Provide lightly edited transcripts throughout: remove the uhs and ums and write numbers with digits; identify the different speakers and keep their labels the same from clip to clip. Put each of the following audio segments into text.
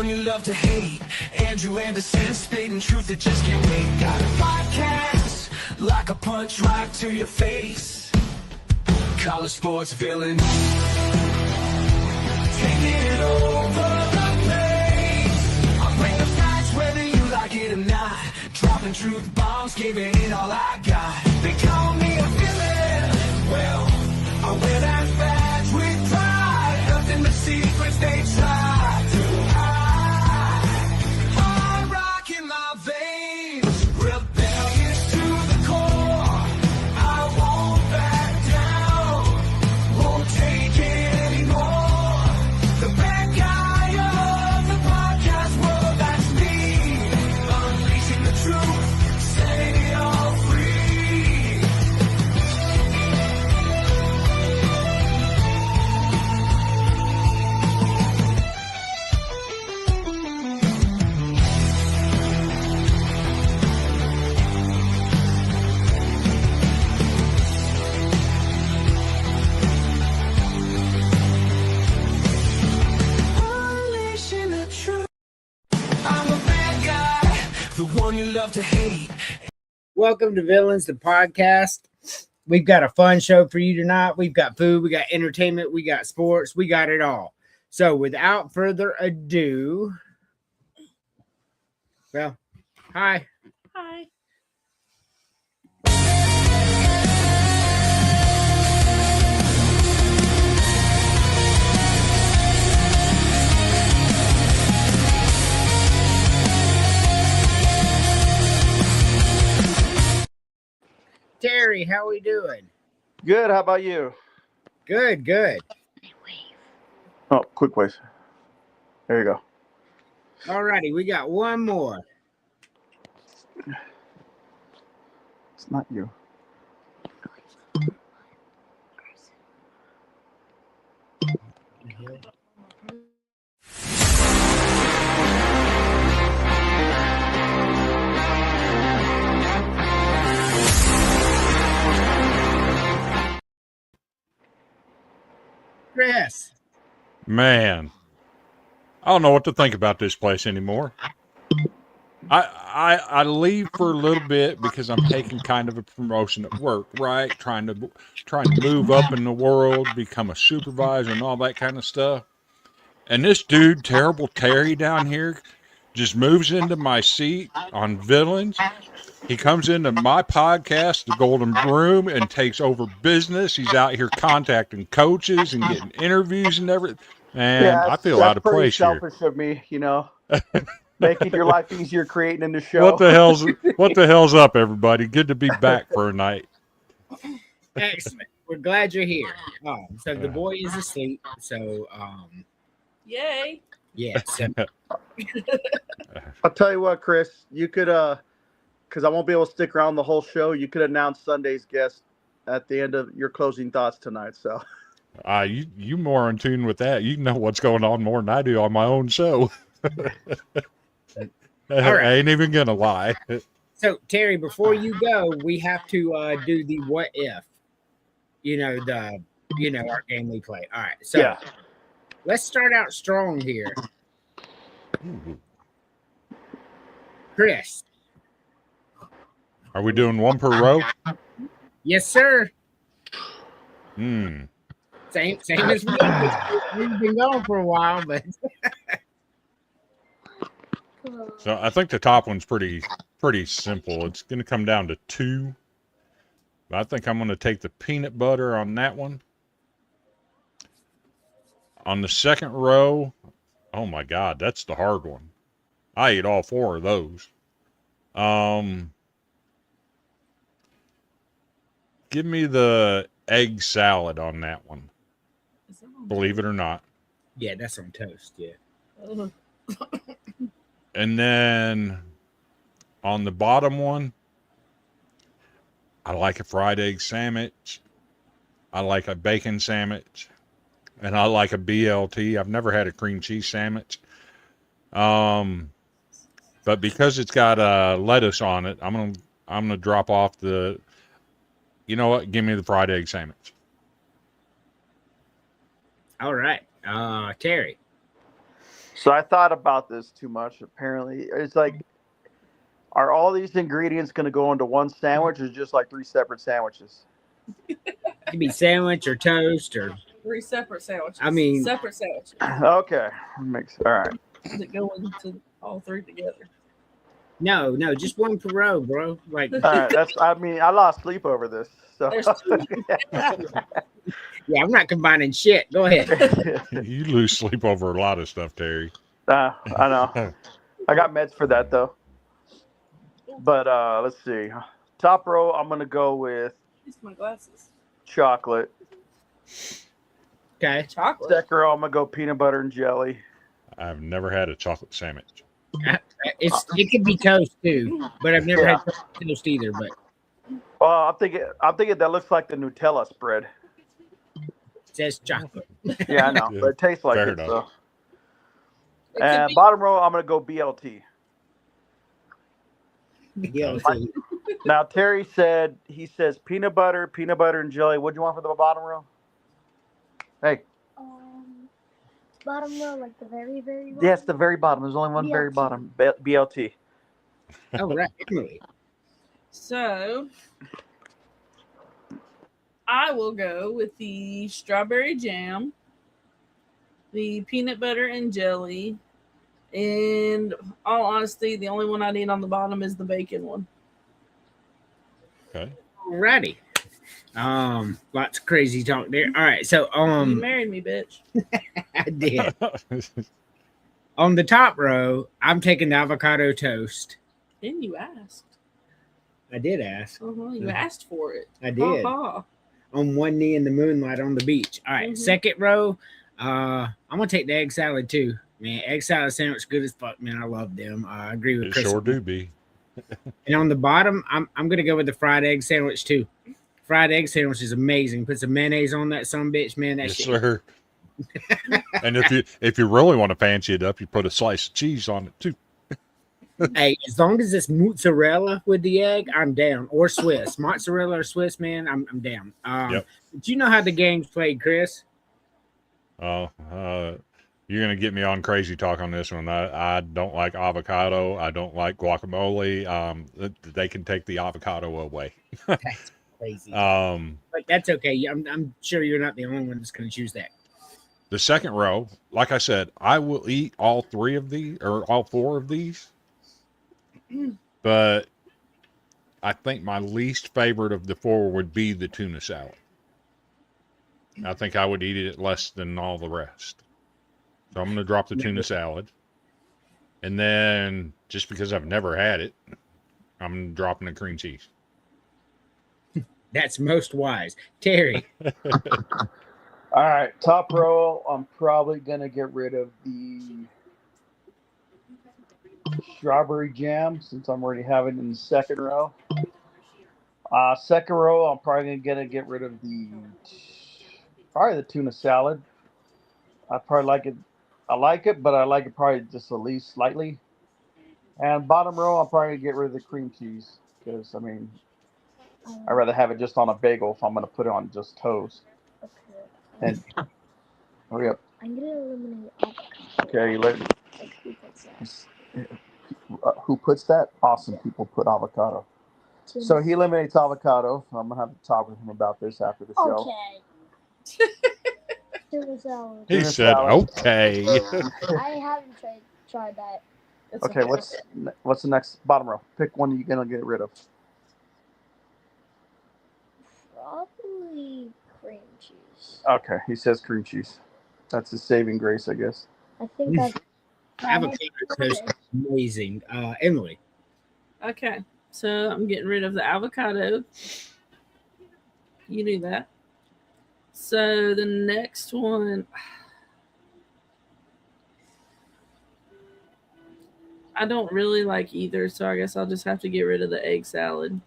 Speaker 1: one you love to hate. Andrew Anderson, spitting truth that just can't wait. Got a podcast, like a punch right to your face. College sports villain, taking it over the place. I'll bring the facts whether you like it or not. Dropping truth bombs, giving it all I got. They call me a villain. Well, I wear that badge with pride. Nothing but secrets they try to hide. Hard rock in my veins, rebellious to the core. I won't back down, won't take it anymore. The bad guy of the podcast world, that's me. Unleashing the truth, setting it all free. Unleashing the truth. I'm a bad guy, the one you love to hate.
Speaker 2: Welcome to Villains, the podcast. We've got a fun show for you tonight. We've got food, we got entertainment, we got sports, we got it all. So without further ado, well, hi.
Speaker 3: Hi.
Speaker 2: Terry, how we doing?
Speaker 4: Good. How about you?
Speaker 2: Good, good.
Speaker 4: Oh, quick ways. There you go.
Speaker 2: All righty, we got one more.
Speaker 4: It's not you.
Speaker 2: Chris.
Speaker 5: Man, I don't know what to think about this place anymore. I leave for a little bit because I'm taking kind of a promotion at work, right? Trying to move up in the world, become a supervisor and all that kind of stuff. And this dude, Terrible Terry down here, just moves into my seat on Villains. He comes into my podcast, The Golden Broom, and takes over business. He's out here contacting coaches and getting interviews and everything. Man, I feel out of place here.
Speaker 4: That's pretty selfish of me, you know, making your life easier, creating a new show.
Speaker 5: What the hell's up, everybody? Good to be back for a night.
Speaker 2: Excellent. We're glad you're here. So the boy is asleep. So
Speaker 3: Yay.
Speaker 2: yeah. So
Speaker 4: I'll tell you what, Chris, you could, because I won't be able to stick around the whole show, you could announce Sunday's guest at the end of your closing thoughts tonight. So
Speaker 5: you more in tune with that. You know what's going on more than I do on my own show. I ain't even gonna lie.
Speaker 2: So Terry, before you go, we have to do the what if. Our game we play. All right. So
Speaker 4: yeah.
Speaker 2: Let's start out strong here. Chris.
Speaker 5: Are we doing one per row?
Speaker 2: Yes, sir.
Speaker 5: Hmm.
Speaker 2: Same as me. We've been going for a while, but
Speaker 5: So I think the top one's pretty simple. It's going to come down to 2. I think I'm going to take the peanut butter on that one. On the second row, oh my God, that's the hard one. I ate all 4 of those. Give me the egg salad on that one. Believe it or not.
Speaker 2: yeah, that's on toast. Yeah.
Speaker 5: And then on the bottom one, I like a fried egg sandwich. I like a bacon sandwich. And I like a BLT. I've never had a cream cheese sandwich. But because it's got lettuce on it, I'm gonna drop off the. You know what? Give me the fried egg sandwich.
Speaker 2: All right. Terry.
Speaker 4: So I thought about this too much. Apparently, it's like, are all these ingredients going to go into one sandwich, or just like 3 separate sandwiches?
Speaker 2: It could be sandwich or toast or
Speaker 3: 3 separate sandwiches.
Speaker 2: I mean-
Speaker 3: separate sandwiches
Speaker 4: Okay, all right.
Speaker 3: that go into all 3 together.
Speaker 2: no, just one per row, bro. Like,
Speaker 4: All right, I lost sleep over this. So
Speaker 3: There's 2.
Speaker 2: yeah, I'm not combining shit. Go ahead.
Speaker 5: You lose sleep over a lot of stuff, Terry.
Speaker 4: I know. I got meds for that though. But let's see. Top row, I'm gonna go with
Speaker 3: These are my glasses.
Speaker 4: chocolate.
Speaker 2: Okay.
Speaker 3: Chocolate.
Speaker 4: Second row, I'm gonna go peanut butter and jelly.
Speaker 5: I've never had a chocolate sandwich.
Speaker 2: It could be toast too, but I've never had toast either. But
Speaker 4: Well, I'm thinking that looks like the Nutella spread.
Speaker 2: it says chocolate.
Speaker 4: Yeah, I know,
Speaker 5: Yeah,
Speaker 4: but it tastes like
Speaker 5: fair
Speaker 4: it.
Speaker 5: enough.
Speaker 4: So.
Speaker 3: It could
Speaker 4: And
Speaker 3: be-
Speaker 4: bottom row, I'm gonna go BLT.
Speaker 2: BLT.
Speaker 4: Now Terry said he says peanut butter and jelly. What do you want for the bottom row? Hey,
Speaker 6: Bottom row, like the very, very bottom.
Speaker 4: yes, the very bottom. There's only one very
Speaker 6: BLT.
Speaker 4: bottom. BLT.
Speaker 2: Oh, right. Emily.
Speaker 3: So I will go with the strawberry jam, the peanut butter and jelly, and all honesty, the only one I need on the bottom is the bacon one.
Speaker 5: Okay.
Speaker 2: Alrighty. Lots of crazy talk there. All right, so
Speaker 3: You married me, bitch.
Speaker 2: I did. On the top row, I'm taking the avocado toast.
Speaker 3: And you asked.
Speaker 2: I did ask.
Speaker 3: You asked for it.
Speaker 2: I did.
Speaker 3: Ha-ha.
Speaker 2: On one knee in the moonlight on the beach. All right,
Speaker 3: Mhm.
Speaker 2: second row, I'm gonna take the egg salad too. Man, egg salad sandwich good as fuck, man. I love them. I agree with
Speaker 5: It
Speaker 2: Chris.
Speaker 5: sure do be.
Speaker 2: And on the bottom, I'm gonna go with the fried egg sandwich too. Fried egg sandwich is amazing. Put some mayonnaise on that some bitch, man. That
Speaker 5: Yes,
Speaker 2: shit.
Speaker 5: sir. And if you really want to fancy it up, you put a slice of cheese on it too.
Speaker 2: Hey, as long as it's mozzarella with the egg, I'm down. Or Swiss, mozzarella or Swiss, man, I'm down.
Speaker 5: Yep.
Speaker 2: Do you know how the game's played, Chris?
Speaker 5: Oh, you're gonna get me on crazy talk on this one. I don't like avocado. I don't like guacamole. They can take the avocado away.
Speaker 2: That's crazy.
Speaker 5: Um,
Speaker 2: But that's okay. I'm sure you're not the only one that's going to choose that.
Speaker 5: the second row, like I said, I will eat all 3 of these or all 4 of these. But I think my least favorite of the 4 would be the tuna salad. I think I would eat it less than all the rest. So I'm going to drop the tuna salad. And then, just because I've never had it, I'm dropping the cream cheese.
Speaker 2: That's most wise. Terry,
Speaker 4: All right, top row. I'm probably gonna get rid of the strawberry jam since I'm already having it in the second row. Second row, I'm probably gonna get rid of the tuna salad. I probably like it. I like it, but I like it probably just at least slightly. And bottom row, I'm probably gonna get rid of the cream cheese because I mean, I'd rather have it just on a bagel if I'm gonna put it on just toast.
Speaker 6: Okay.
Speaker 4: And hurry up.
Speaker 6: I'm gonna eliminate avocado.
Speaker 4: Okay, you let.
Speaker 6: Like who puts that?
Speaker 4: Who puts that? Awesome people put avocado. So he eliminates avocado. I'm gonna have to talk with him about this after the show.
Speaker 6: Okay. Tuna salad.
Speaker 5: He
Speaker 4: Tuna
Speaker 5: said,
Speaker 4: salad.
Speaker 5: okay.
Speaker 6: I haven't tried that.
Speaker 3: It's
Speaker 4: Okay, what's the next bottom row? Pick one you're gonna get rid of.
Speaker 6: Probably cream cheese.
Speaker 4: Okay, he says cream cheese. That's his saving grace, I guess.
Speaker 6: I think I've
Speaker 2: avocado toast is amazing. Emily,
Speaker 3: Okay, so I'm getting rid of the avocado. You knew that. So the next one, I don't really like either, so I guess I'll just have to get rid of the egg salad.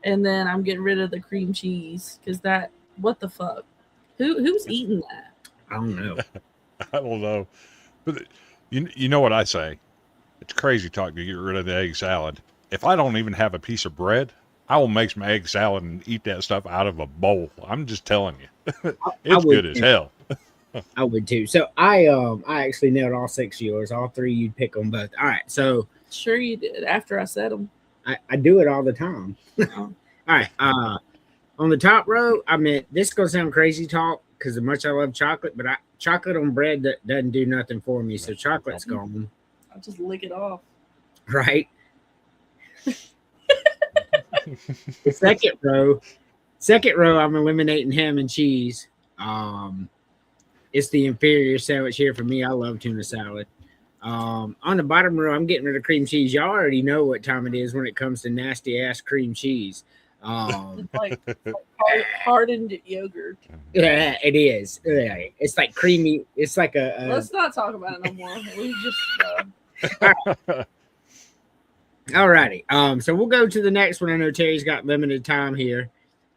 Speaker 3: And then I'm getting rid of the cream cheese because that, what the fuck? Who's eating that?
Speaker 2: I don't know.
Speaker 5: I don't know. But you know what I say? It's crazy talk to get rid of the egg salad. If I don't even have a piece of bread, I will make some egg salad and eat that stuff out of a bowl. I'm just telling you. It's good as hell.
Speaker 2: I would too. So I actually nailed all 6 of yours. All 3 you'd pick on both. All right. So
Speaker 3: Sure, you did. After I said them.
Speaker 2: I do it all the time.
Speaker 3: Oh.
Speaker 2: All right. On the top row, I mean, this is gonna sound crazy talk because as much I love chocolate, but chocolate on bread doesn't do nothing for me. So chocolate's gone,
Speaker 3: I'll just lick it off.
Speaker 2: right? The second row, I'm eliminating ham and cheese. It's the inferior sandwich here for me. I love tuna salad. On the bottom row, I'm getting rid of cream cheese. Y'all already know what time it is when it comes to nasty ass cream cheese.
Speaker 3: Like hardened yogurt.
Speaker 2: Yeah, it is. Yeah, it's like creamy. It's like a
Speaker 3: Let's not talk about it no more. We just
Speaker 2: alrighty. So we'll go to the next one. I know Terry's got limited time here.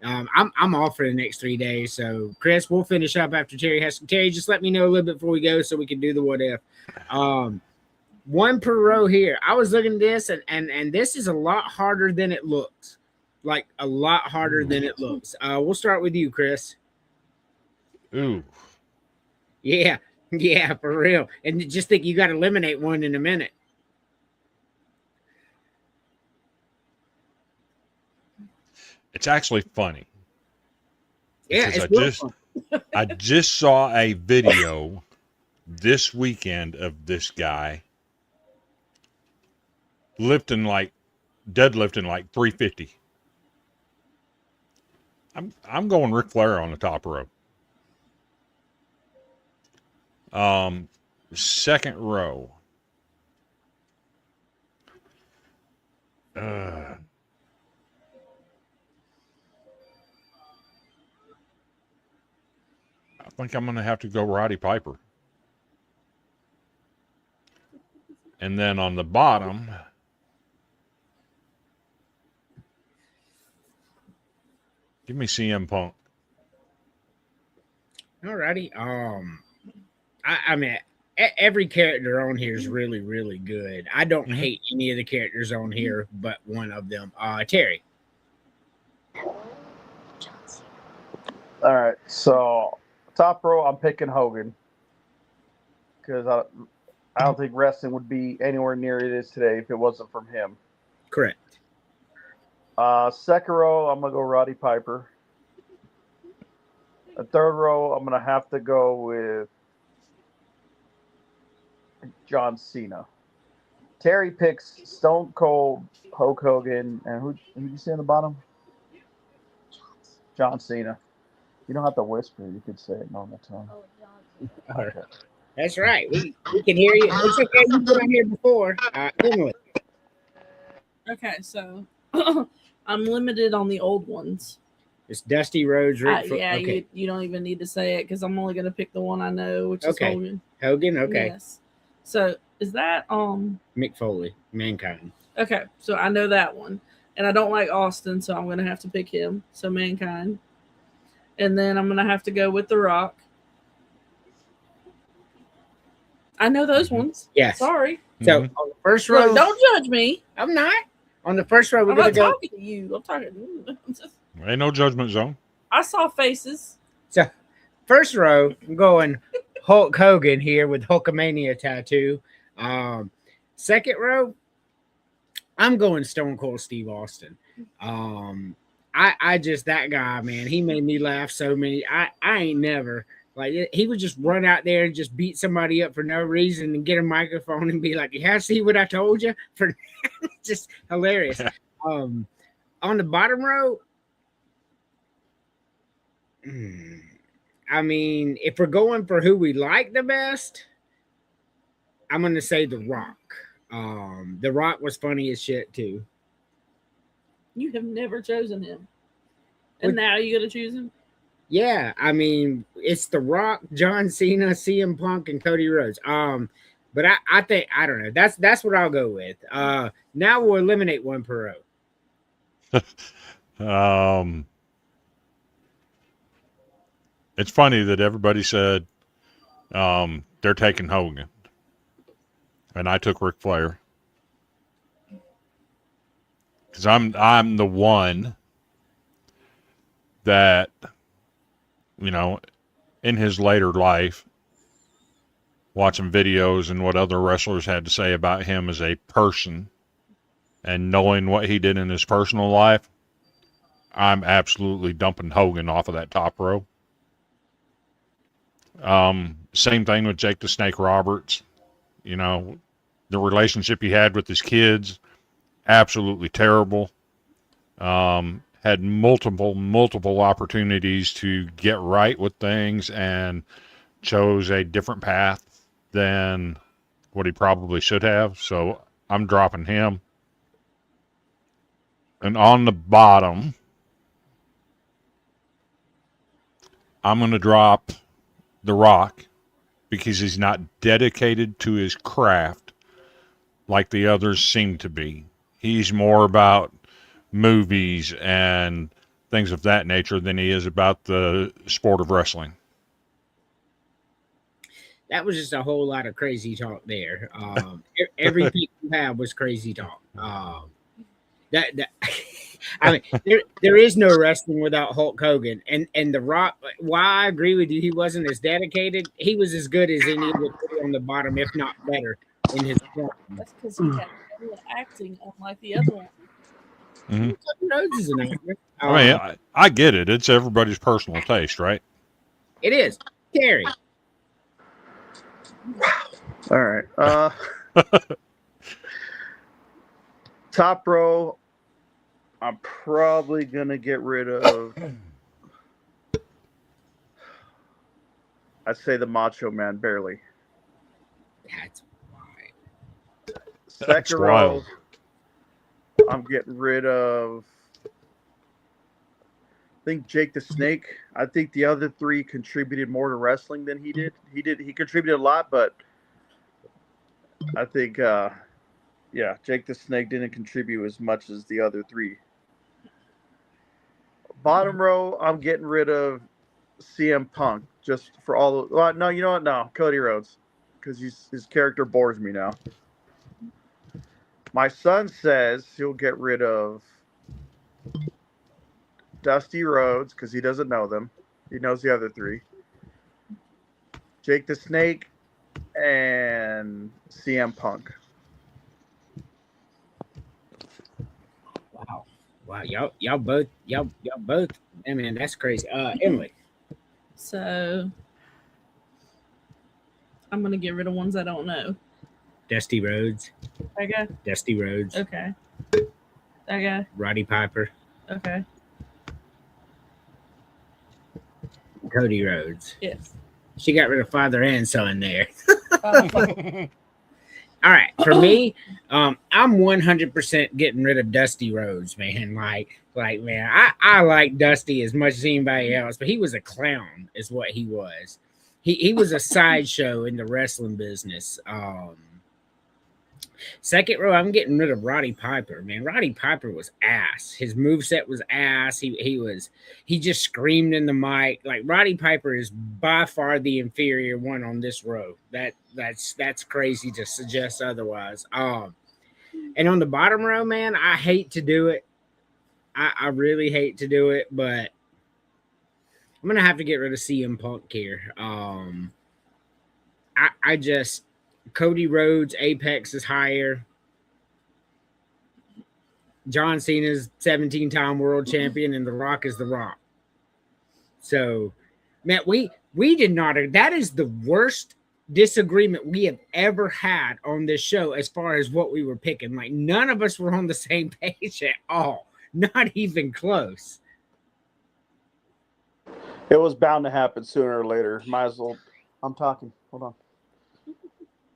Speaker 2: I'm off for the next 3 days. So Chris, we'll finish up after Terry has. Terry, just let me know a little bit before we go so we can do the what if. One per row here. I was looking at this and this is a lot harder than it looks. Like a lot harder than it looks. We'll start with you, Chris.
Speaker 5: Ooh.
Speaker 2: Yeah, for real. And just think you got to eliminate one in a minute.
Speaker 5: It's actually funny.
Speaker 2: Yeah,
Speaker 5: Because
Speaker 2: it's real fun.
Speaker 5: I just saw a video this weekend of this guy deadlifting like 350. I'm going Ric Flair on the top row. Second row. I think I'm going to have to go Roddy Piper. And then on the bottom, give me CM Punk.
Speaker 2: Alrighty. I mean, every character on here is really, really good. I don't hate any of the characters on here, but one of them. Terry.
Speaker 4: All right, so top row, I'm picking Hogan because I don't think wrestling would be anywhere near it is today if it wasn't from him.
Speaker 2: Correct.
Speaker 4: Second row, I'm gonna go Roddy Piper. The third row, I'm gonna have to go with John Cena. Terry picks Stone Cold, Hulk Hogan, and who you say on the bottom? John Cena. You don't have to whisper. You could say it normal tone.
Speaker 6: Oh, Johnson.
Speaker 2: All right. That's right. We can hear you. It's okay. You've been on here before. Emily.
Speaker 3: okay, so I'm limited on the old ones.
Speaker 2: It's Dusty Rhodes.
Speaker 3: Yeah,
Speaker 2: okay.
Speaker 3: you don't even need to say it because I'm only going to pick the one I know, which is
Speaker 2: Okay.
Speaker 3: Hogan.
Speaker 2: Hogan. Okay.
Speaker 3: Yes. So is that
Speaker 2: Mick Foley. Mankind.
Speaker 3: okay? So I know that one, and I don't like Austin, so I'm going to have to pick him. So Mankind, and then I'm going to have to go with The Rock. I know those ones.
Speaker 2: Yes.
Speaker 3: Sorry.
Speaker 2: So on the first row,
Speaker 3: Look, don't judge me.
Speaker 2: I'm not. On the first row, we're
Speaker 3: I'm
Speaker 2: gonna
Speaker 3: not
Speaker 2: go.
Speaker 3: talking to you. I'm talking.
Speaker 5: Ain't no judgment zone.
Speaker 3: I saw faces.
Speaker 2: So first row, I'm going Hulk Hogan here with Hulkamania tattoo. Second row, I'm going Stone Cold Steve Austin. I just that guy, man. He made me laugh so many. I ain't never like he would just run out there and just beat somebody up for no reason and get a microphone and be like, "Yeah, see what I told you?" For just hilarious. On the bottom row, I mean, if we're going for who we like the best, I'm gonna say The Rock. The Rock was funny as shit too.
Speaker 3: You have never chosen him, and now you got to choose him.
Speaker 2: Yeah, I mean, it's The Rock, John Cena, CM Punk, and Cody Rhodes. But I think I don't know. That's what I'll go with. Now we'll eliminate one per row.
Speaker 5: It's funny that everybody said they're taking Hogan, and I took Ric Flair because I'm the one that, you know, in his later life, watching videos and what other wrestlers had to say about him as a person, and knowing what he did in his personal life, I'm absolutely dumping Hogan off of that top row. Same thing with Jake the Snake Roberts. You know, the relationship he had with his kids, absolutely terrible. Had multiple opportunities to get right with things and chose a different path than what he probably should have. So I'm dropping him. And on the bottom, I'm going to drop The Rock because he's not dedicated to his craft like the others seem to be. He's more about movies and things of that nature than he is about the sport of wrestling.
Speaker 2: That was just a whole lot of crazy talk there. Everything you had was crazy talk. I mean, there is no wrestling without Hulk Hogan, and The Rock. While I agree with you, he wasn't as dedicated. He was as good as any of the three on the bottom, if not better, in his prime.
Speaker 3: That's because he had no acting, unlike the other one.
Speaker 5: Mm-hmm.
Speaker 2: Cody Rhodes is an actor.
Speaker 5: I mean, I get it. It's everybody's personal taste, right?
Speaker 2: It is. Terry.
Speaker 4: All right. Top row, I'm probably going to get rid of, I'd say the Macho Man, barely.
Speaker 2: That's why.
Speaker 4: Second row, I'm getting rid of, I think Jake the Snake. I think the other three contributed more to wrestling than he did. He contributed a lot, but I think, Jake the Snake didn't contribute as much as the other three. Bottom row, I'm getting rid of CM Punk just for all the. Well, no, you know what? No, Cody Rhodes, because his character bores me now. My son says he'll get rid of Dusty Rhodes because he doesn't know them. He knows the other three. Jake the Snake and CM Punk.
Speaker 2: Wow, y'all both. I mean, that's crazy. Emily.
Speaker 3: So I'm gonna get rid of ones I don't know.
Speaker 2: Dusty Rhodes.
Speaker 3: Okay.
Speaker 2: Dusty Rhodes.
Speaker 3: Okay. Okay.
Speaker 2: Roddy Piper.
Speaker 3: Okay.
Speaker 2: Cody Rhodes.
Speaker 3: Yes.
Speaker 2: She got rid of father and son there.
Speaker 3: Oh,
Speaker 2: All right, for me, I'm 100% getting rid of Dusty Rhodes, man. Like man, I like Dusty as much as anybody else, but he was a clown, is what he was. He was a sideshow in the wrestling business. Second row, I'm getting rid of Roddy Piper, man. Roddy Piper was ass. His moveset was ass. He just screamed in the mic. Like Roddy Piper is by far the inferior one on this row. That's crazy to suggest otherwise. And on the bottom row, man, I hate to do it. I really hate to do it, but I'm gonna have to get rid of CM Punk here. I just Cody Rhodes' apex is higher. John Cena's 17-time world champion, and The Rock is The Rock. So, man, we did not. That is the worst disagreement we have ever had on this show as far as what we were picking. Like, none of us were on the same page at all. Not even close.
Speaker 4: It was bound to happen sooner or later. Might as well. I'm talking. Hold on.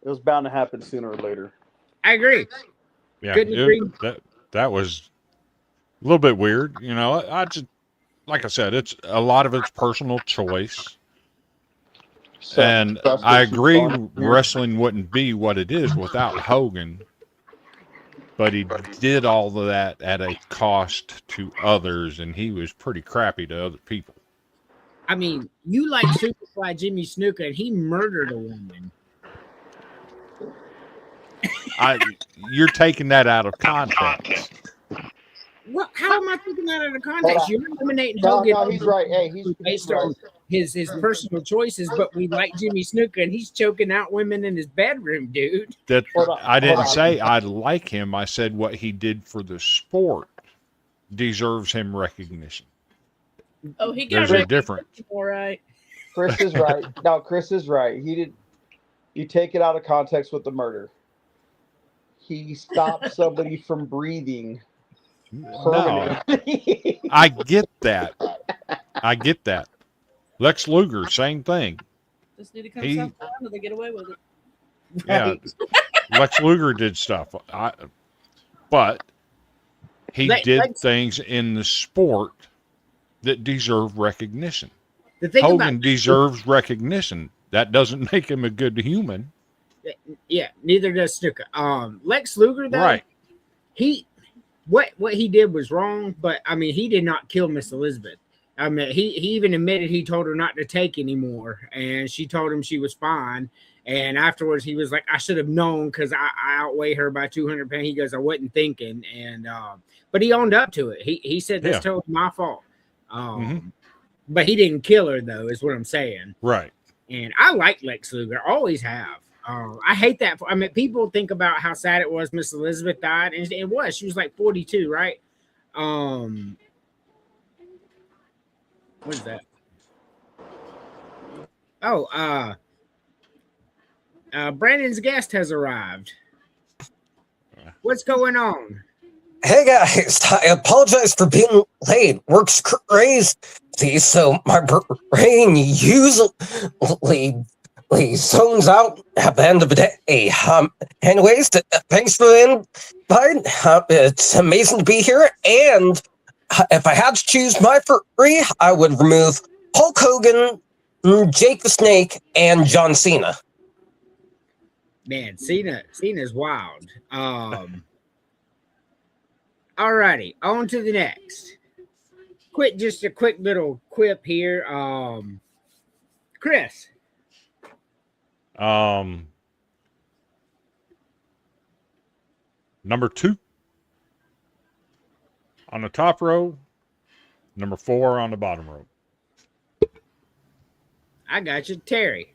Speaker 4: It was bound to happen sooner or later.
Speaker 2: I agree.
Speaker 5: Yeah,
Speaker 2: Couldn't agree.
Speaker 5: That was a little bit weird. You know, I just, like I said, it's a lot of it's personal choice.
Speaker 4: So,
Speaker 5: And I agree wrestling wouldn't be what it is without Hogan. But he did all of that at a cost to others, and he was pretty crappy to other people.
Speaker 2: I mean, you like Superfly Jimmy Snuka, and he murdered a woman.
Speaker 5: You're taking that out of context.
Speaker 2: What? How am I taking that out of context?
Speaker 4: Hold on.
Speaker 2: You're eliminating
Speaker 4: No,
Speaker 2: Hogan.
Speaker 4: no, he's right. Hey, he's
Speaker 2: based
Speaker 4: right.
Speaker 2: on his personal choices, but we like Jimmy Snuka, and he's choking out women in his bedroom, dude.
Speaker 5: That
Speaker 4: Hold on,
Speaker 5: I didn't
Speaker 4: hold on.
Speaker 5: say I like him. I said what he did for the sport deserves him recognition.
Speaker 3: Oh, he got
Speaker 5: There's a
Speaker 3: recognition,
Speaker 5: difference.
Speaker 3: all right.
Speaker 4: Chris is right. No, Chris is right. He did. You take it out of context with the murder. He stopped somebody from breathing
Speaker 5: No,
Speaker 4: permanently.
Speaker 5: I get that. I get that. Lex Luger, same thing.
Speaker 3: Just need to come
Speaker 5: He-
Speaker 3: south and they get away with it.
Speaker 5: Yeah,
Speaker 2: Right?
Speaker 5: Lex Luger did stuff, but he did
Speaker 2: Lex-
Speaker 5: things in the sport that deserve recognition.
Speaker 2: The thing
Speaker 5: Hogan
Speaker 2: about
Speaker 5: deserves recognition. That doesn't make him a good human.
Speaker 2: yeah, neither does Snuka. Lex Luger though,
Speaker 5: Right.
Speaker 2: he what he did was wrong, but I mean he did not kill Miss Elizabeth. I mean he even admitted he told her not to take anymore, and she told him she was fine. And afterwards he was like, I should have known because I outweigh her by 200 pounds. He goes, I wasn't thinking, and but he owned up to it. He said that's
Speaker 5: Yeah.
Speaker 2: totally my fault.
Speaker 5: Mhm.
Speaker 2: But he didn't kill her though, is what I'm saying.
Speaker 5: Right.
Speaker 2: And I like Lex Luger, always have. I hate that. I mean, people think about how sad it was Miss Elizabeth died, and it was. She was like 42, right? What is that? Oh, Brandon's guest has arrived. What's going on?
Speaker 7: Hey guys, I apologize for being late. Work's crazy, so my brain usually zones out at the end of the day. Anyways, thanks for the invite. It's amazing to be here. And if I had to choose my three, I would remove Hulk Hogan, Jake the Snake, and John Cena.
Speaker 2: Man, Cena's wild. Alrighty, on to the next. Just a quick little quip here. Chris.
Speaker 5: Number 2 on the top row, number 4 on the bottom row.
Speaker 2: I got you, Terry.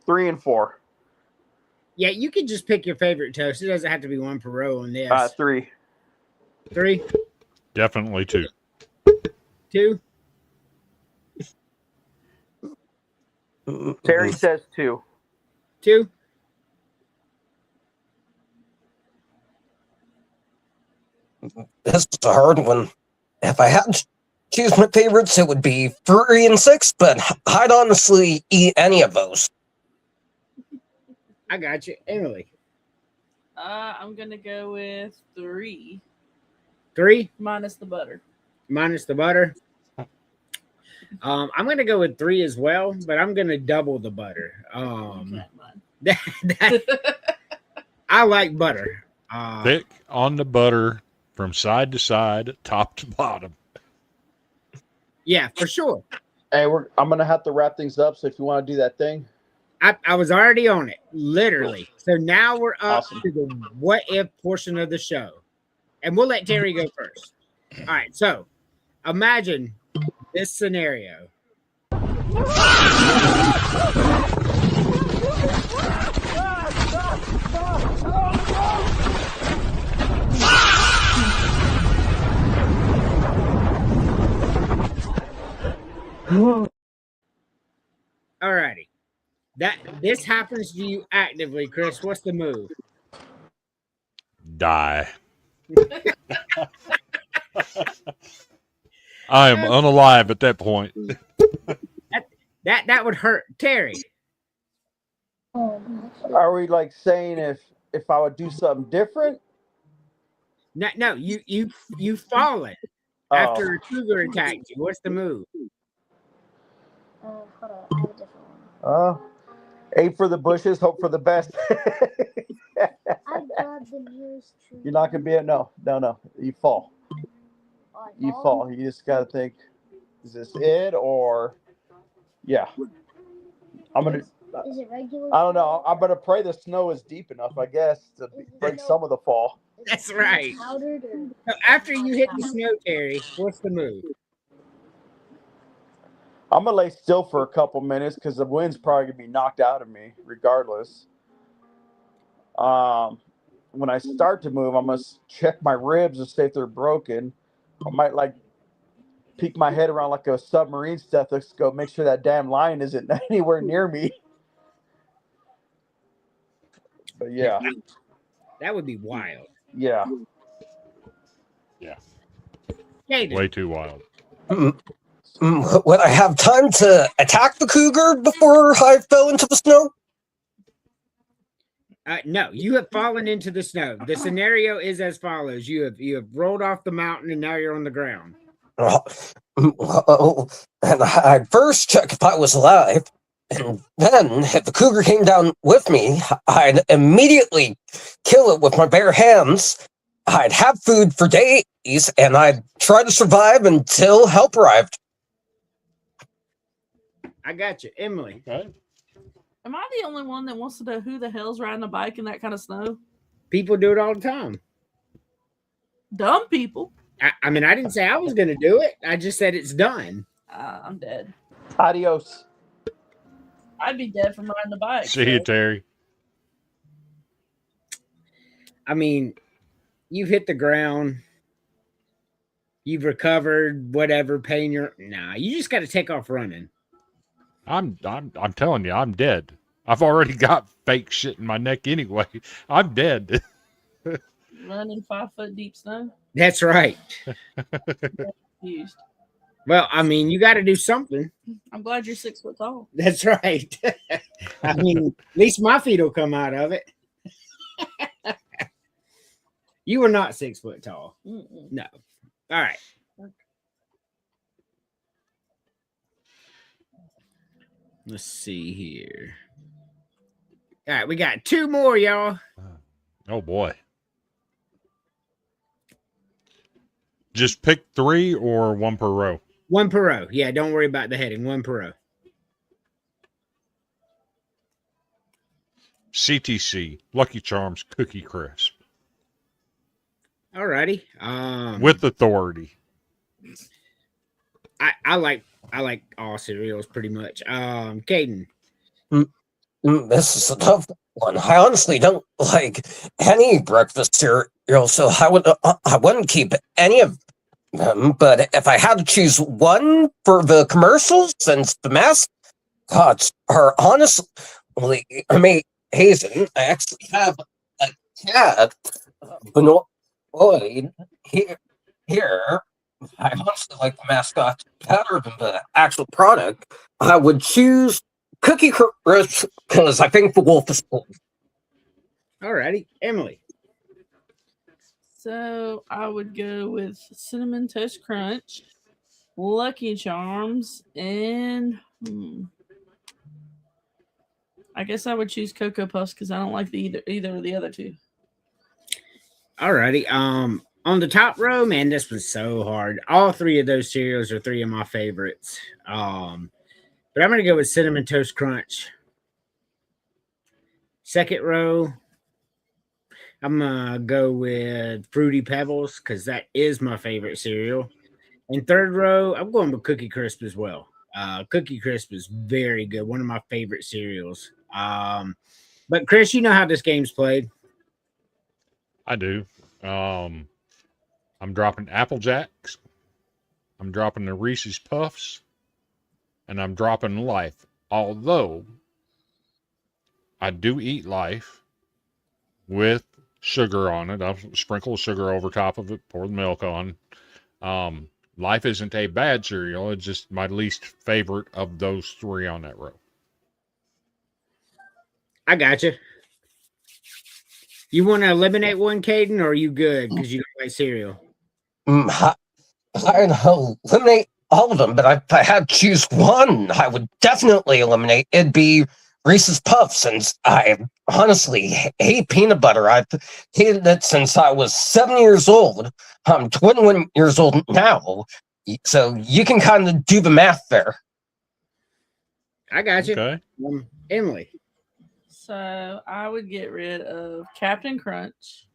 Speaker 4: Three and four.
Speaker 2: Yeah, you can just pick your favorite toast. It doesn't have to be one per row on this.
Speaker 4: Three.
Speaker 2: 3,
Speaker 5: Definitely 2.
Speaker 2: 2.
Speaker 4: Terry says two.
Speaker 2: 2.
Speaker 7: This is a hard one. If I had to choose my favorites, it would be 3 and 6, but I'd honestly eat any of those.
Speaker 2: I got you, Emily.
Speaker 3: I'm gonna go with 3
Speaker 2: 3
Speaker 3: minus the butter.
Speaker 2: minus the butter. I'm gonna go with 3 as well, but I'm gonna double the butter.
Speaker 3: You can't mind.
Speaker 2: I like butter.
Speaker 5: Thick on the butter from side to side, top to bottom.
Speaker 2: Yeah, for sure.
Speaker 4: Hey, I'm gonna have to wrap things up. So if you want to do that thing,
Speaker 2: I was already on it, literally. So now we're up
Speaker 4: Awesome.
Speaker 2: to the what if portion of the show. And we'll let Terry go first. All right, so imagine this scenario. All righty. This happens to you actively, Chris. What's the move?
Speaker 5: Die. I am unalive at that point.
Speaker 2: That would hurt, Terry.
Speaker 4: are we like saying if I would do something different?
Speaker 2: No, you fallen
Speaker 4: Oh.
Speaker 2: after a cougar attacked you. What's the move?
Speaker 6: Hold on, I have a different one.
Speaker 4: Aim for the bushes, hope for the best.
Speaker 6: I grabbed the nearest tree.
Speaker 4: You're not gonna be no. You fall.
Speaker 6: Oh, I
Speaker 4: You
Speaker 6: fall?
Speaker 4: fall. You just gotta think, is this it or yeah. I'm gonna
Speaker 6: Is it regular?
Speaker 4: I don't know.
Speaker 6: tree?
Speaker 4: I'm gonna pray the snow is deep enough, I guess, to break some of the fall.
Speaker 2: That's right.
Speaker 6: Powdered or
Speaker 2: So after you hit the snow, Terry, what's the move?
Speaker 4: I'm gonna lay still for a couple minutes because the wind's probably gonna be knocked out of me, regardless. When I start to move, I must check my ribs and see if they're broken. I might like peek my head around like a submarine stethoscope, make sure that damn lion isn't anywhere near me. But yeah,
Speaker 2: That would be wild.
Speaker 4: yeah.
Speaker 2: Caden,
Speaker 5: Way too wild.
Speaker 7: Would I have time to attack the cougar before I fell into the snow?
Speaker 2: no, you have fallen into the snow. The scenario is as follows: you have rolled off the mountain and now you're on the ground.
Speaker 7: Well, and I'd first check if I was alive, and then if the cougar came down with me, I'd immediately kill it with my bare hands. I'd have food for days, and I'd try to survive until help arrived.
Speaker 2: I got you, Emily.
Speaker 5: Okay.
Speaker 3: Am I the only one that wants to know who the hell's riding a bike in that kind of snow?
Speaker 2: People do it all the time.
Speaker 3: Dumb people.
Speaker 2: I mean, I didn't say I was going to do it. I just said it's done.
Speaker 3: I'm dead.
Speaker 4: Adios.
Speaker 3: I'd be dead from riding the bike.
Speaker 5: See you, Terry.
Speaker 2: I mean, you've hit the ground. You've recovered, whatever pain you're. Nah, you just got to take off running.
Speaker 5: I'm telling you, I'm dead. I've already got fake shit in my neck anyway. I'm dead.
Speaker 3: Running 5 foot deep snow.
Speaker 2: That's right.
Speaker 3: Confused.
Speaker 2: Well, I mean, you got to do something.
Speaker 3: I'm glad you're 6 foot tall.
Speaker 2: That's right. I mean, at least my feet will come out of it. You were not 6 foot tall.
Speaker 3: Mm-mm.
Speaker 2: No. All right. Let's see here. All right, we got 2 more, y'all.
Speaker 5: Oh boy. Just pick 3 or 1 per row.
Speaker 2: 1 per row. Yeah, don't worry about the heading. 1 per row.
Speaker 5: CTC, Lucky Charms Cookie Crisp.
Speaker 2: All righty.
Speaker 5: With authority.
Speaker 2: I like all cereals pretty much. Caden.
Speaker 7: This is a tough one. I honestly don't like any breakfast cereal, so I wouldn't keep any of them. But if I had to choose one for the commercials, since the mascots are honestly amazing, I actually have a cat, Benoit, here. I honestly like the mascot better than the actual product. I would choose Cookie Crisp because I think the wolf is cool.
Speaker 2: All righty. Emily.
Speaker 3: So I would go with Cinnamon Toast Crunch, Lucky Charms, and I guess I would choose Cocoa Puffs because I don't like either of the other 2.
Speaker 2: All righty. On the top row, man, this was so hard. All 3 of those cereals are 3 of my favorites. But I'm gonna go with Cinnamon Toast Crunch. Second row, I'm gonna go with Fruity Pebbles because that is my favorite cereal. And third row, I'm going with Cookie Crisp as well. Cookie Crisp is very good, one of my favorite cereals. But Chris, you know how this game's played.
Speaker 5: I do. I'm dropping Apple Jacks. I'm dropping the Reese's Puffs. And I'm dropping Life. Although I do eat Life with sugar on it. I'll sprinkle sugar over top of it, pour the milk on. Life isn't a bad cereal. It's just my least favorite of those 3 on that row. I
Speaker 2: got you. You want to eliminate one, Caden, or are you good because you don't like cereal?
Speaker 7: I'd eliminate all of them, but if I had to choose one, I would definitely eliminate. It'd be Reese's Puffs, since I honestly hate peanut butter. I've hated it since I was 7 years old. I'm 21 years old now, so you can kind of do the math there.
Speaker 2: I got you.
Speaker 5: Okay.
Speaker 2: Emily.
Speaker 3: So I would get rid of Captain Crunch,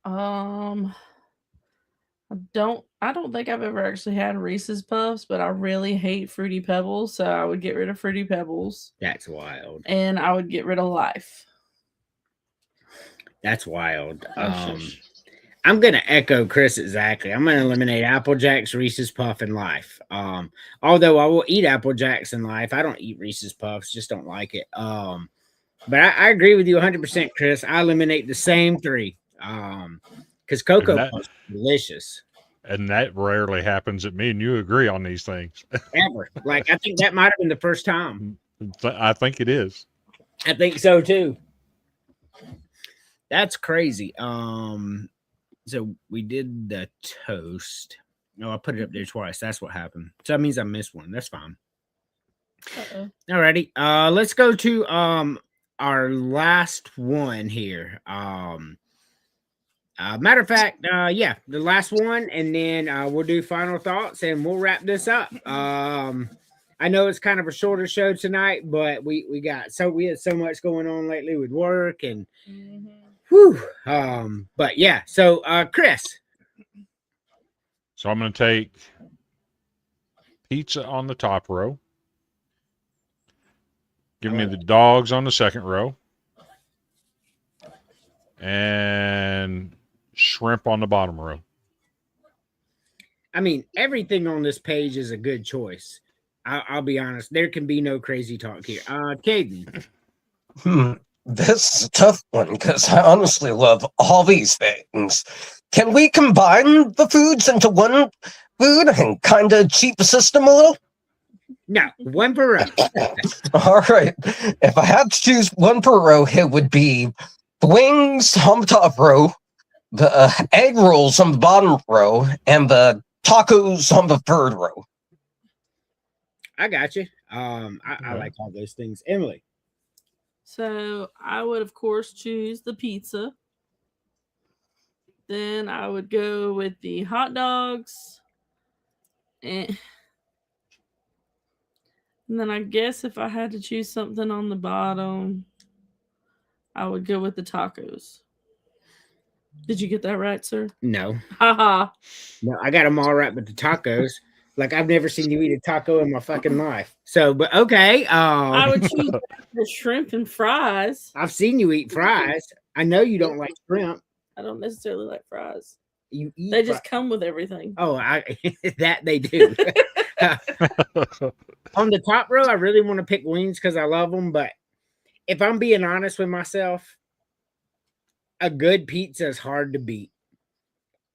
Speaker 3: I don't think I've ever actually had Reese's Puffs, but I really hate Fruity Pebbles, so I would get rid of Fruity Pebbles
Speaker 2: That's wild.
Speaker 3: and I would get rid of Life.
Speaker 2: That's wild.
Speaker 3: Oh, shush.
Speaker 2: I'm gonna echo Chris exactly. I'm gonna eliminate Apple Jacks, Reese's Puff, and Life. Although I will eat Apple Jacks and Life, I don't eat Reese's Puffs. Just don't like it. But I agree with you 100%, Chris. I eliminate the same three. Because Cocoa
Speaker 5: that-
Speaker 2: Puffs are delicious.
Speaker 5: And that rarely happens that me and you agree on these things.
Speaker 2: Ever. Like I think that might have been the first time.
Speaker 5: I think it is.
Speaker 2: I think so too. That's crazy. So we did the toast. No, I put it up there twice. That's what happened. So that means I missed one. That's fine.
Speaker 3: Uh-oh.
Speaker 2: Alrighty. Let's go to our last one here. Matter of fact, yeah, the last one, and then we'll do final thoughts and we'll wrap this up. I know it's kind of a shorter show tonight, but we had so much going on lately with work and whew. But yeah, so Chris.
Speaker 5: So I'm going to take pizza on the top row. Give me the dogs on the second row. And shrimp on the bottom row.
Speaker 2: I mean, everything on this page is a good choice. I'll be honest. There can be no crazy talk here. Caden.
Speaker 7: This is a tough one because I honestly love all these things. Can we combine the foods into one food and kind of cheat the system a little?
Speaker 2: No, one per row.
Speaker 7: All right. If I had to choose one per row, it would be the wings on the top row, the egg rolls on the bottom row, and the tacos on the third row.
Speaker 2: I got you. I like all those things. Emily.
Speaker 3: So I would, of course, choose the pizza. Then I would go with the hot dogs. And then I guess if I had to choose something on the bottom, I would go with the tacos. Did you get that right, sir?
Speaker 2: No.
Speaker 3: Haha.
Speaker 2: No, I got them all right with the tacos. Like I've never seen you eat a taco in my fucking life. So, but okay.
Speaker 3: I would choose the shrimp and fries.
Speaker 2: I've seen you eat fries. I know you don't like shrimp.
Speaker 3: I don't necessarily like fries.
Speaker 2: You eat
Speaker 3: They just come with everything.
Speaker 2: Oh, that they do. On the top row, I really want to pick wings because I love them. But if I'm being honest with myself, a good pizza is hard to beat.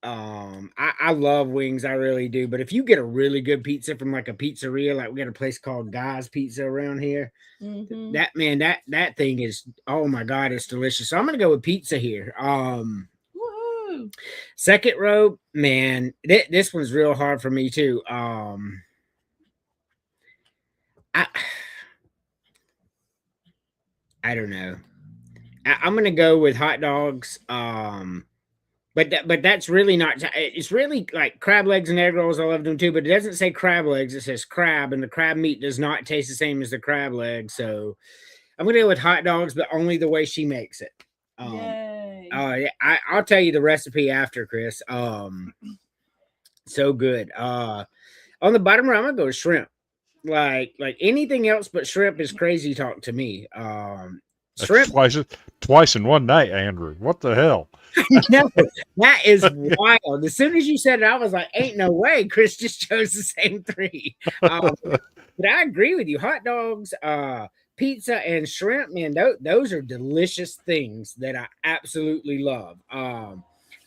Speaker 2: I love wings, I really do. But if you get a really good pizza from like a pizzeria, like we got a place called Guy's Pizza around here, that thing is, oh my god, it's delicious. So I'm gonna go with pizza here.
Speaker 3: Woohoo!
Speaker 2: Second row, man, this one's real hard for me too. I don't know. I'm gonna go with hot dogs. But that's really not. It's really like crab legs and egg rolls. I love them too, but it doesn't say crab legs. It says crab, and the crab meat does not taste the same as the crab leg. So I'm gonna go with hot dogs, but only the way she makes it.
Speaker 3: Yay!
Speaker 2: Yeah, I'll tell you the recipe after, Chris. So good. On the bottom row, I'm gonna go with shrimp. Like anything else but shrimp is crazy talk to me. Shrimp
Speaker 5: Twice in one night, Andrew. What the hell?
Speaker 2: No, that is wild. As soon as you said it, I was like, ain't no way. Chris just chose the same three. But I agree with you. Hot dogs, pizza, and shrimp, man, those are delicious things that I absolutely love.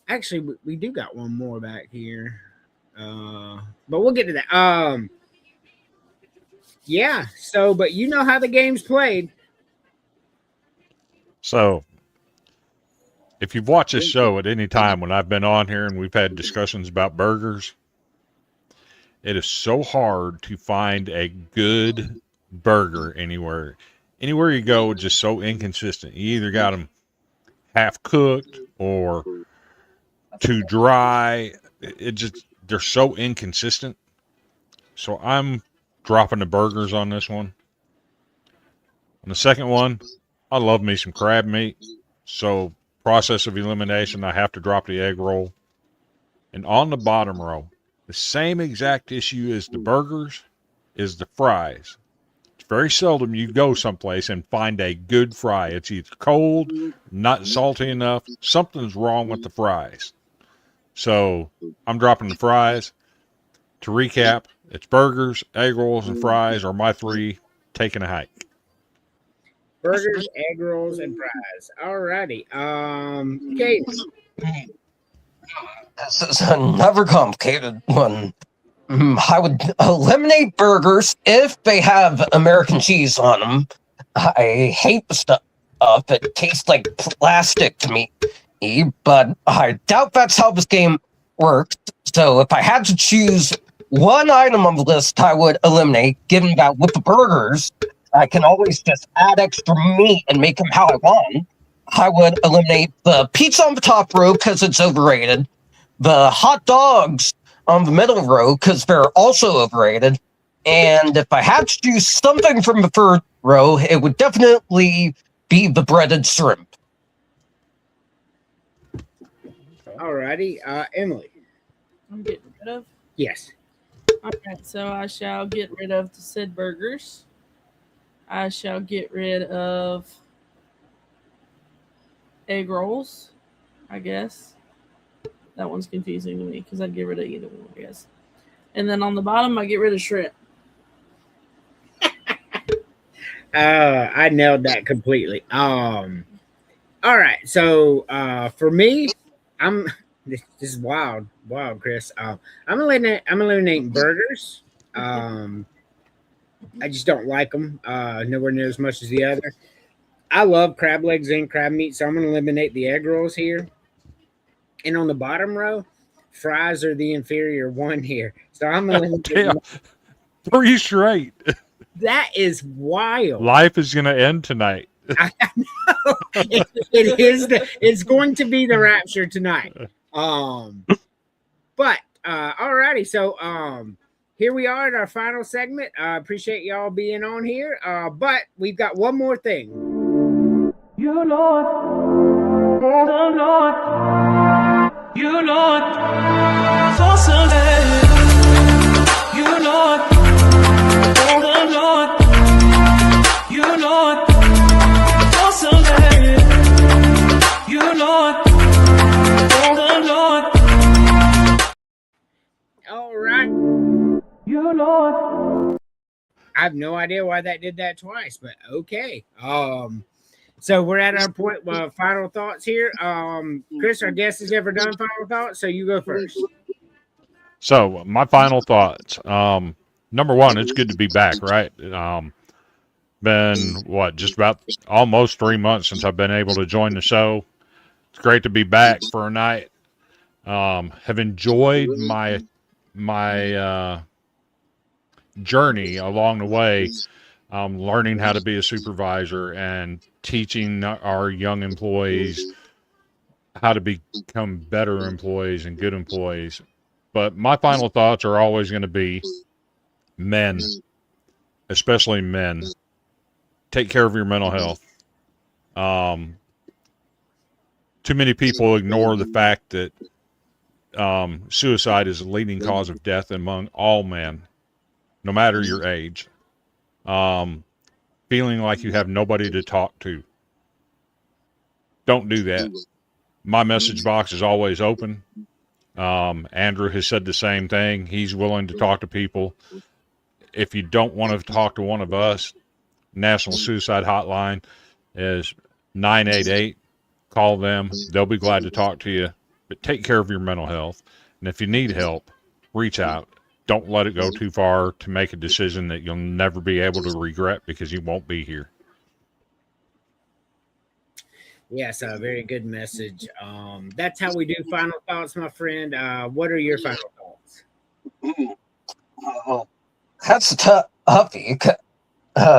Speaker 2: Actually, we do got one more back here. But we'll get to that. Yeah, so, but you know how the game's played.
Speaker 5: So, if you've watched this show at any time when I've been on here and we've had discussions about burgers, it is so hard to find a good burger anywhere. Anywhere you go, it's just so inconsistent. You either got them half cooked or too dry. They're so inconsistent. So I'm dropping the burgers on this one. On the second one, I love me some crab meat. So process of elimination, I have to drop the egg roll. And on the bottom row, the same exact issue as the burgers is the fries. It's very seldom you go someplace and find a good fry. It's either cold, not salty enough, something's wrong with the fries. So I'm dropping the fries. To recap, it's burgers, egg rolls, and fries are my 3 taking a hike.
Speaker 2: Burgers, egg rolls, and fries. Alrighty. Kate.
Speaker 7: This is another complicated one. I would eliminate burgers if they have American cheese on them. I hate the stuff. It tastes like plastic to me. But I doubt that's how this game works. So if I had to choose one item on the list I would eliminate, given that with the burgers, I can always just add extra meat and make them how I want, I would eliminate the pizza on the top row because it's overrated, the hot dogs on the middle row because they're also overrated, and if I had to choose something from the third row, it would definitely be the breaded shrimp.
Speaker 2: Alrighty. Emily.
Speaker 3: I'm getting rid of.
Speaker 2: Yes.
Speaker 3: Alright, so I shall get rid of the said burgers. I shall get rid of egg rolls, I guess. That one's confusing to me because I'd get rid of either one, I guess. And then on the bottom, I get rid of shrimp.
Speaker 2: I nailed that completely. All right. So for me, this is wild, Chris. I'm eliminating burgers. I just don't like them. Nowhere near as much as the other. I love crab legs and crab meat, so I'm going to eliminate the egg rolls here. And on the bottom row, fries are the inferior one here. So I'm going to eliminate.
Speaker 5: 3 straight.
Speaker 2: That is wild.
Speaker 5: Life is going to end tonight.
Speaker 2: I know. It is. It's going to be the rapture tonight. But alrighty. So here we are at our final segment. I appreciate y'all being on here. But we've got one more thing.
Speaker 1: You know it. Oh, Lord. You know it. For Sunday. You know it. Oh, Lord. You know it. For Sunday. You know it. Oh, Lord.
Speaker 2: All right.
Speaker 1: You know it.
Speaker 2: I have no idea why that did that twice, but okay. So we're at our point. Final thoughts here. Chris, our guest has never done final thoughts, so you go first.
Speaker 5: So my final thoughts. Number one, it's good to be back, right? Been just about almost 3 months since I've been able to join the show. It's great to be back for a night. Have enjoyed my journey along the way, learning how to be a supervisor and teaching our young employees how to become better employees and good employees. But my final thoughts are always going to be men, especially men. Take care of your mental health. Too many people ignore the fact that suicide is the leading cause of death among all men, no matter your age. Feeling like you have nobody to talk to. Don't do that. My message box is always open. Andrew has said the same thing. He's willing to talk to people. If you don't want to talk to one of us, National Suicide Hotline is 988. Call them. They'll be glad to talk to you. But take care of your mental health. And if you need help, reach out. Don't let it go too far to make a decision that you'll never be able to regret because you won't be here.
Speaker 2: Yes, a very good message. That's how we do final thoughts, my friend. What are your final thoughts?
Speaker 7: That's a toughie.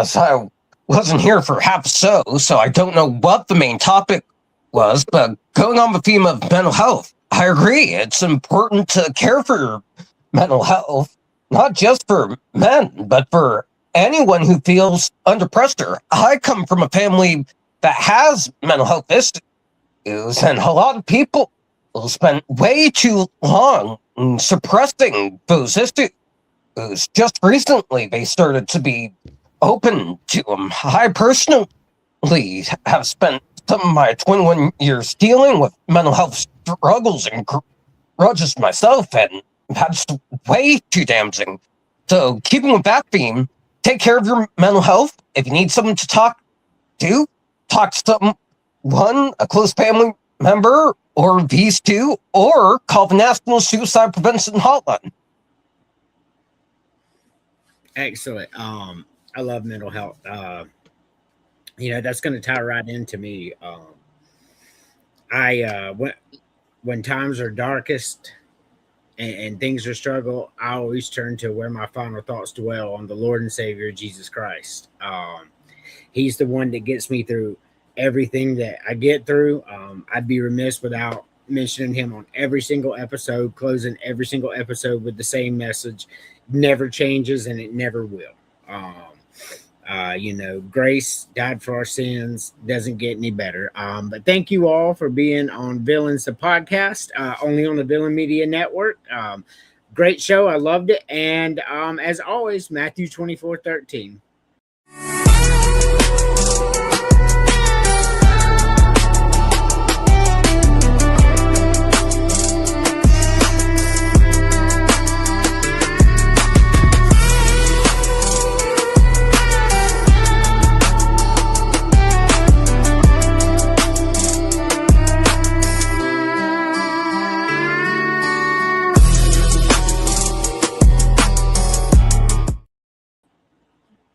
Speaker 7: So I wasn't here for half so I don't know what the main topic was, but going on the theme of mental health, I agree. It's important to care for your mental health, not just for men, but for anyone who feels under pressure. I come from a family that has mental health issues, and a lot of people spent way too long suppressing those issues. Just recently, they started to be open to them. I personally have spent some of my 21 years dealing with mental health struggles and grudges myself, and that's way too damaging. So, keeping with that theme, take care of your mental health. If you need someone to talk to someone, a close family member, or these two, or call the National Suicide Prevention Hotline.
Speaker 2: Excellent. I love mental health. That's going to tie right into me. When times are darkest and things are struggle, I always turn to where my final thoughts dwell, on the Lord and Savior Jesus Christ. He's the one that gets me through everything that I get through. I'd be remiss without mentioning him on every single episode, closing every single episode with the same message. Never changes, and it never will. Grace died for our sins, doesn't get any better. But thank you all for being on Villains, the podcast, only on the Villain Media Network. Great show. I loved it. And as always, Matthew 24:13.